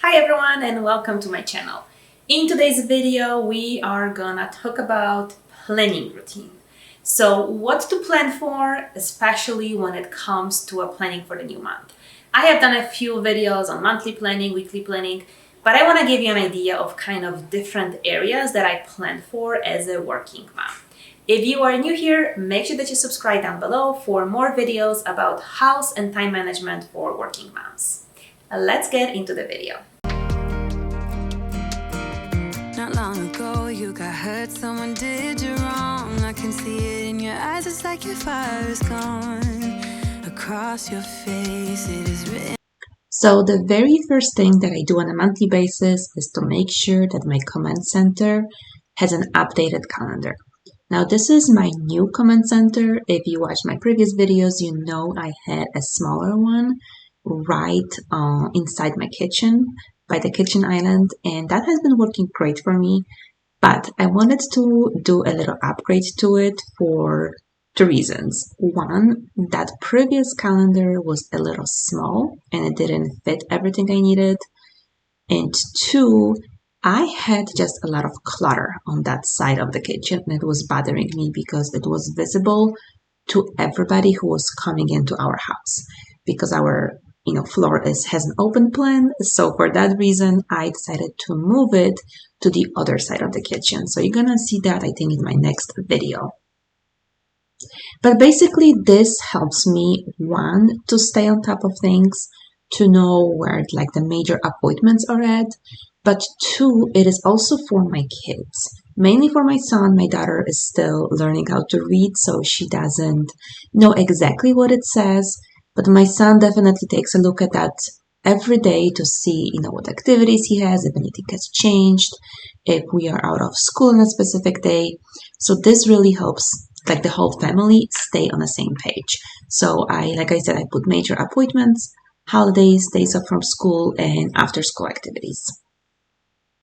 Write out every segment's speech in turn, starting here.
Hi everyone and welcome to my channel. In today's video we are gonna talk about planning routine. So what to plan for, especially when it comes to a planning for the new month. I have done a few videos on monthly planning, weekly planning, but I want to give you an idea of kind of different areas that I plan for as a working mom. If you are new here, make sure that you subscribe down below for more videos about house and time management for working moms. Let's get into the video. Not long ago you got hurt, someone did you wrong. I can see it in your eyes, it's like your fire is gone. Across your face it is written. So the very first thing that I do on a monthly basis is to make sure that my command center has an updated calendar. Now this is my new command center. If you watched my previous videos, you know I had a smaller one right inside my kitchen by the kitchen island, and that has been working great for me. But I wanted to do a little upgrade to it for two reasons. One, that previous calendar was a little small and it didn't fit everything I needed. And two, I had just a lot of clutter on that side of the kitchen and it was bothering me because it was visible to everybody who was coming into our house because our floor has an open plan. So for that reason, I decided to move it to the other side of the kitchen. So you're gonna see that, I think, in my next video. But basically, this helps me, one, to stay on top of things, to know where like the major appointments are at, but two, it is also for my kids. Mainly for my son. My daughter is still learning how to read, so she doesn't know exactly what it says, but my son definitely takes a look at that every day to see, what activities he has, if anything has changed, if we are out of school on a specific day. So this really helps like the whole family stay on the same page. So like I said, I put major appointments, holidays, days off from school, and after school activities.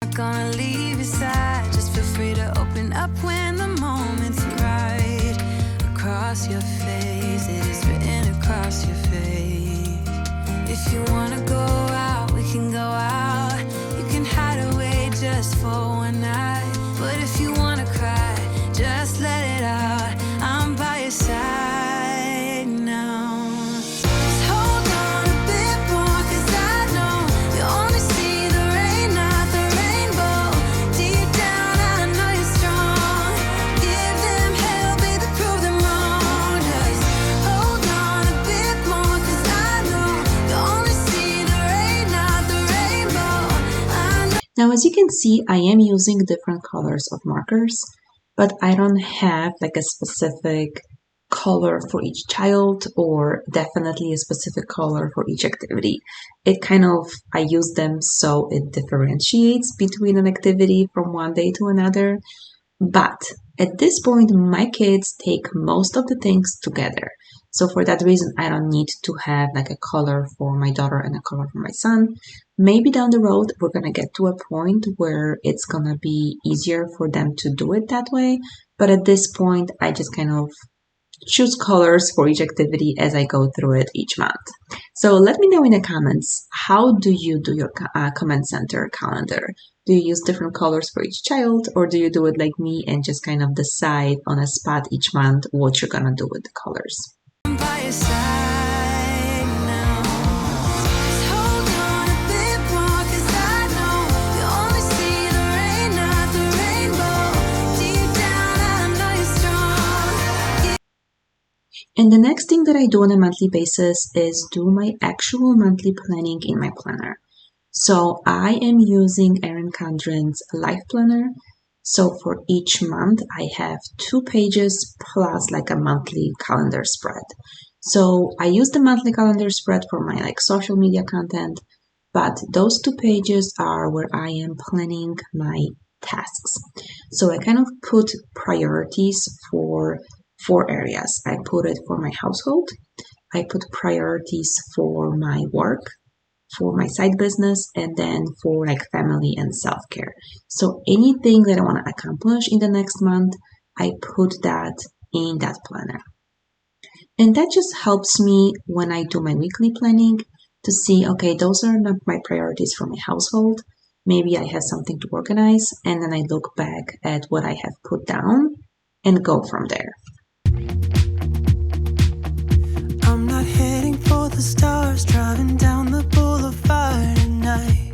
I'm gonna leave your side, just feel free to open up when the moment's right. Across your face, it is written across your face. If you wanna go out, we can go out. You can hide away just for one night. But if you wanna cry, just let it out. I'm by your side now. Just hold on a bit more, 'cause I know you only see the rain, not the rainbow. Deep down I know you're strong. Give them hell, baby, prove them wrong. Just hold on a bit more, 'cause I know you only see the rain, not the rainbow. Now, as you can see, I am using different colors of markers, but I don't have like a specific color for each child or definitely a specific color for each activity. I use them so it differentiates between an activity from one day to another. But at this point, my kids take most of the things together. So for that reason, I don't need to have like a color for my daughter and a color for my son. Maybe down the road, we're going to get to a point where it's going to be easier for them to do it that way. But at this point, I just kind of choose colors for each activity as I go through it each month. So let me know in the comments, how do you do your command center calendar? Do you use different colors for each child, or do you do it like me and just kind of decide on a spot each month what you're gonna do with the colors? I'm by your side now. Just hold on a bit more, 'cause I know you only see the rain, not the rainbow. Deep down I know you're strong. And the next thing that I do on a monthly basis is do my actual monthly planning in my planner. So I am using Erin Condren's life planner. So for each month, I have 2 pages plus like a monthly calendar spread. So I use the monthly calendar spread for my like social media content, but those 2 pages are where I am planning my tasks. So I kind of put priorities for 4 areas. I put it for my household, I put priorities for my work, for my side business, and then for like family and self-care. So anything that I want to accomplish in the next month, I put that in that planner. And that just helps me when I do my weekly planning to see, okay, those are not my priorities for my household. Maybe I have something to organize, and then I look back at what I have put down and go from there. I'm not heading for the stars, driving down the boulevard at night.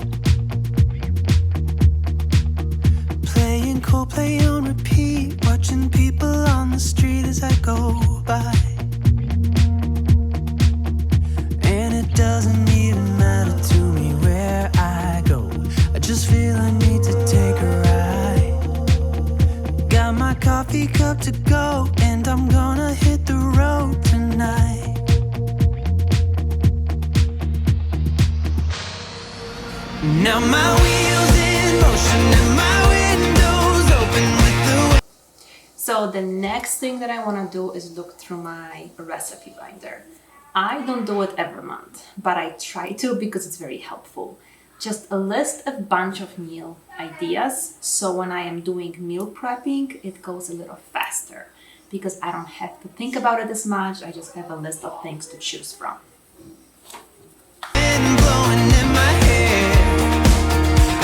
Playing Coldplay on repeat, watching people on the street as I go by. And it doesn't even matter to me where I go, I just feel I need to take a ride. Got my coffee cup to go, and I'm gonna hit the road tonight. Now my wheels in motion and my windows open with the... So the next thing that I want to do is look through my recipe binder. I don't do it every month, but I try to because it's very helpful. Just a list of bunch of meal ideas, so when I am doing meal prepping, it goes a little faster because I don't have to think about it as much. I just have a list of things to choose from. Wind blowing in my hair.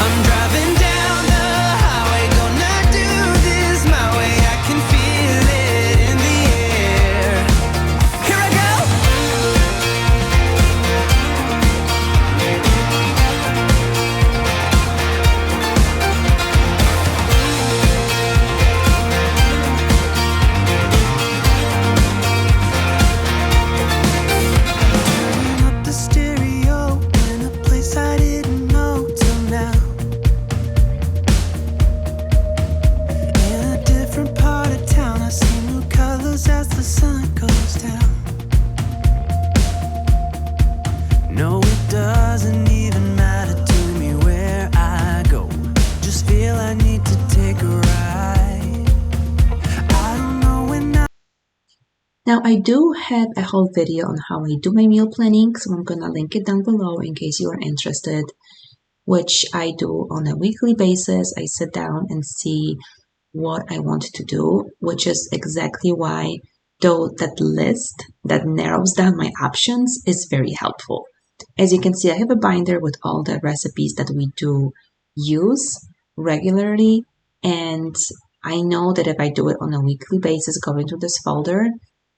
I'm driving down the highway, gonna do this my way. I can feel it in the air. Here I go. Turning up the stereo in a place I didn't know till now. In a different part of town, I see new colors as the sun goes down. No, it doesn't even matter to me where I go, just feel I need to take a ride. I don't know when I... Now, I do have a whole video on how I do my meal planning, so I'm gonna link it down below in case you are interested, which I do on a weekly basis. I sit down and see what I want to do, which is exactly why though that list that narrows down my options is very helpful. As you can see, I have a binder with all the recipes that we do use regularly, and I know that if I do it on a weekly basis, go into this folder,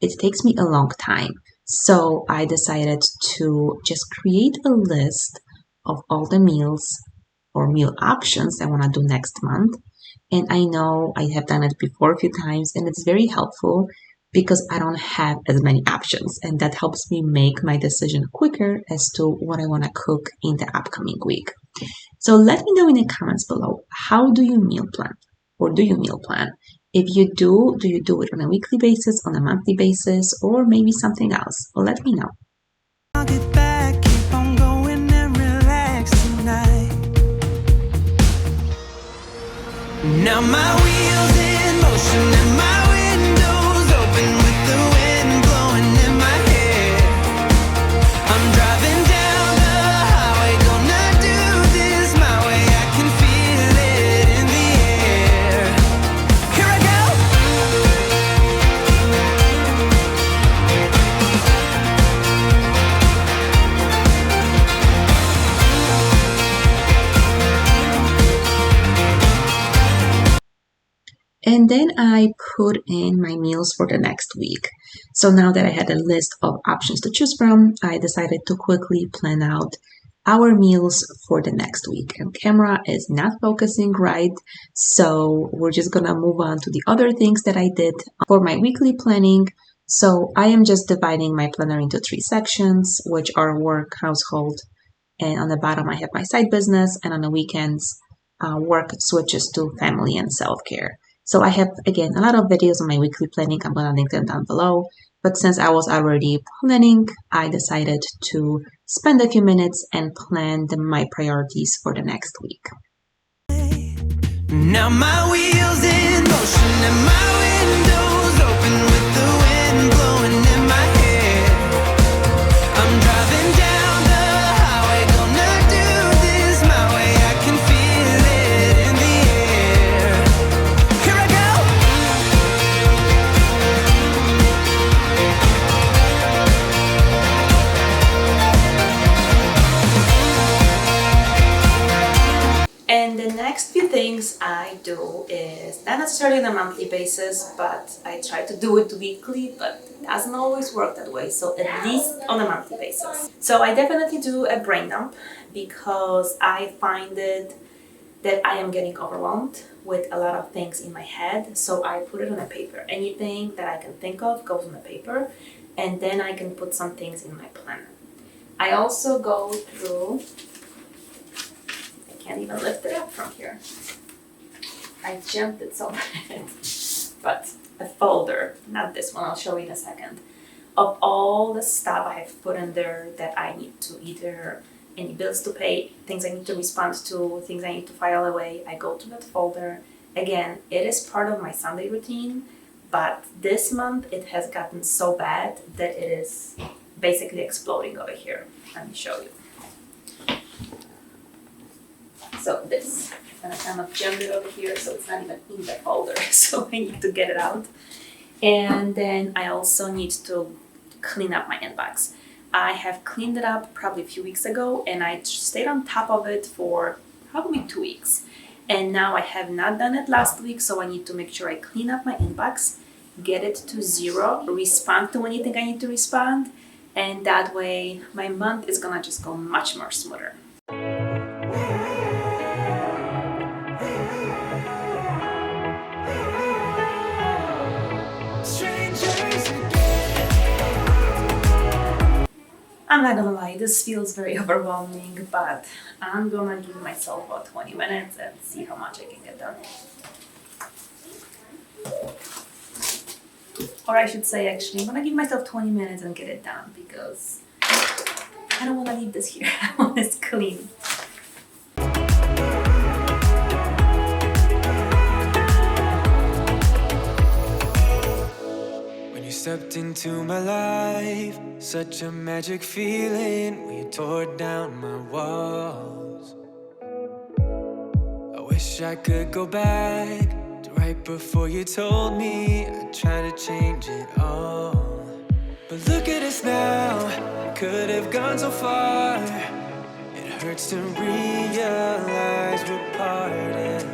it takes me a long time. So I decided to just create a list of all the meals or meal options I want to do next month. And I know I have done it before a few times, and it's very helpful because I don't have as many options, and that helps me make my decision quicker as to what I want to cook in the upcoming week. So let me know in the comments below, how do you meal plan? Or do you meal plan? If you do you do it on a weekly basis, on a monthly basis, or maybe something else? Well, let me know. I'll get back, keep on going and relax tonight. Now my wheels in motion and my windows open with the wind blowing in my hair. I'm driving down the highway, gonna do this my way. I can feel it in the air. Here I go. And then I put in my meals for the next week. So now that I had a list of options to choose from, I decided to quickly plan out our meals for the next week. And camera is not focusing right, so we're just gonna move on to the other things that I did for my weekly planning. So I am just dividing my planner into 3 sections, which are work, household, and on the bottom I have my side business, and on the weekends, work switches to family and self-care. So I have, again, a lot of videos on my weekly planning. I'm going to link them down below. But since I was already planning, I decided to spend a few minutes and plan my priorities for the next week. Now my wheels in motion and my windows open with the wind blowing in my hair. I'm driving down the highway, gonna do this my way. I can feel it in the air. Here I go. And the next few things I do is not necessarily on a monthly basis, but I try to do it weekly, but it doesn't always work that way, so at least on a monthly basis. So I definitely do a brain dump because I find it that I am getting overwhelmed with a lot of things in my head, so I put it on a paper. Anything that I can think of goes on a paper, and then I can put some things in my planner. I also go through, I can't even lift it up from here. I jumped it so bad. But a folder, not this one, I'll show you in a second, of all the stuff I have put in there that I need to either any bills to pay, things I need to respond to, things I need to file away. I go to that folder. Again, it is part of my Sunday routine, but this month it has gotten so bad that it is basically exploding over here. Let me show you. So this, and I kind of jammed it over here, so it's not even in the folder, so I need to get it out. And then I also need to clean up my inbox. I have cleaned it up probably a few weeks ago, and I stayed on top of it for probably 2 weeks. And now I have not done it last week, so I need to make sure I clean up my inbox, get it to 0, respond to anything I need to respond, and that way my month is gonna just go much more smoother. I'm not gonna lie, this feels very overwhelming, but I'm gonna give myself about 20 minutes and see how much I can get done. Or I should say, actually, I'm gonna give myself 20 minutes and get it done because I don't wanna leave this here. I want this clean. Stepped into my life, such a magic feeling when you tore down my walls. I wish I could go back to right before you told me I'd try to change it all. But look at us now, could have gone so far. It hurts to realize we're parted.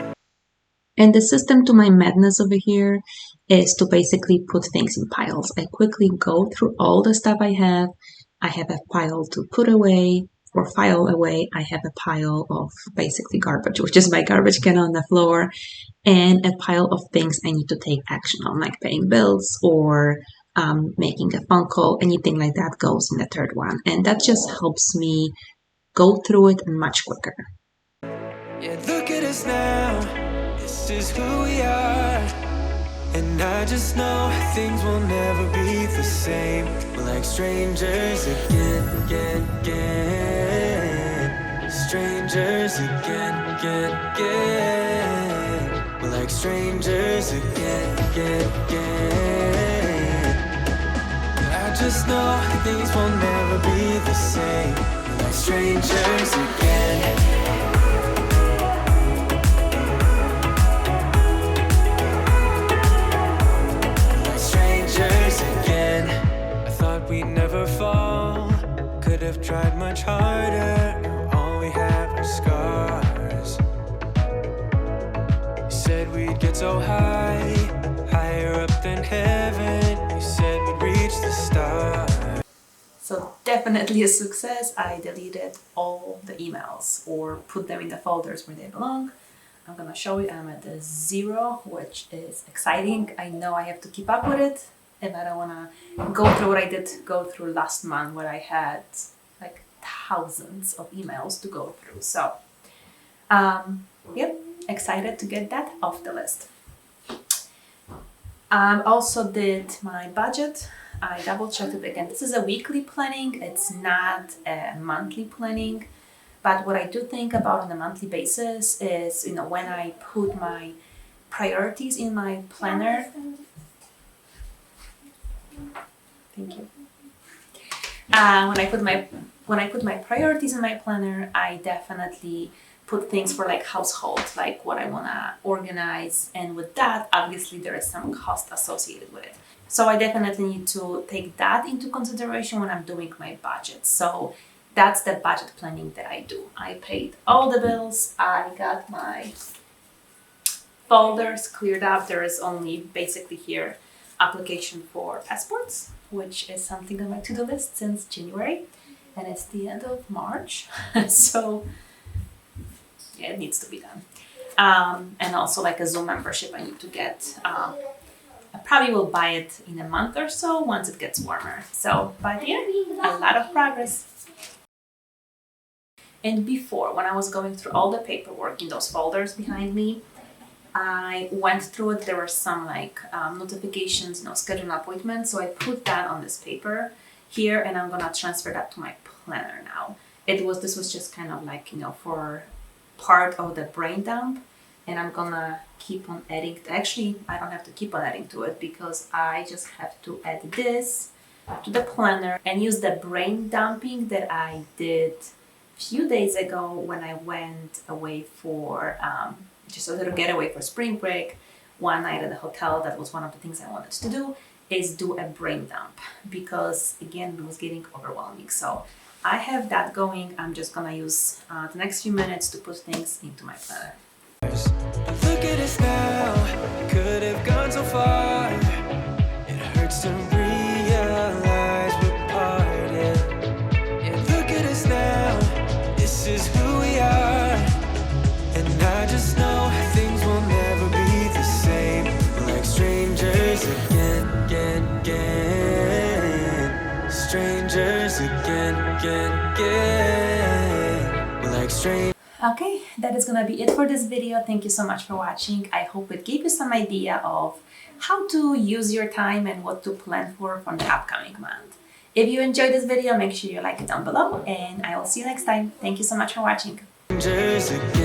And the system to my madness over here is to basically put things in piles. I quickly go through all the stuff I have. I have a pile to put away or file away. I have a pile of basically garbage, which is my garbage can on the floor, and a pile of things I need to take action on, like paying bills or making a phone call. Anything like that goes in the third one. And that just helps me go through it much quicker. Yeah, look at us now. This is who we are, and I just know things will never be the same. We're like strangers again, again, again. Strangers again, again, again. We're like strangers again, again, again. I just know things will never be the same. We're like strangers again. We'd never fall, could have tried much harder. Now all we have are scars. You said we'd get so high, higher up than heaven. You said we'd reach the stars. So definitely a success. I deleted all the emails or put them in the folders where they belong. I'm gonna show you I'm at the 0, which is exciting. I know I have to keep up with it. If I don't want to go through what I did go through last month where I had like thousands of emails to go through. So, yep, excited to get that off the list. I also did my budget. I double checked it again. This is a weekly planning. It's not a monthly planning. But what I do think about on a monthly basis is, when I put my priorities in my planner. Thank you. When I put my priorities in my planner, I definitely put things for like household, like what I wanna organize, and with that, obviously there is some cost associated with it. So I definitely need to take that into consideration when I'm doing my budget. So that's the budget planning that I do. I paid all the bills. I got my folders cleared up. There is only basically here application for passports, which is something on my to-do list since January, and it's the end of March. So yeah, it needs to be done. And also like a Zoom membership I need to get. I probably will buy it in a month or so once it gets warmer. So, but yeah, a lot of progress. And before, when I was going through all the paperwork in those folders behind me, I went through it. There were some like notifications, scheduling appointments. So I put that on this paper here, and I'm gonna transfer that to my planner now. This was just kind of like, for part of the brain dump, and I'm gonna keep on adding. Actually, I don't have to keep on adding to it because I just have to add this to the planner and use the brain dumping that I did a few days ago when I went away for just a little getaway for spring break. One night at the hotel, that was one of the things I wanted to do, is do a brain dump because again, it was getting overwhelming. So I have that going. I'm just gonna use the next few minutes to put things into my planner. Look at us now, could have gone so far. It hurts to realize we're parted. And look at us now, this is who we are. And I just know things will never be the same. We're like strangers again. Strangers again. We're like strangers. Okay, that is gonna be it for this video. Thank you so much for watching. I hope it gave you some idea of how to use your time and what to plan for the upcoming month. If you enjoyed this video, make sure you like it down below, and I will see you next time. Thank you so much for watching. Strangers again.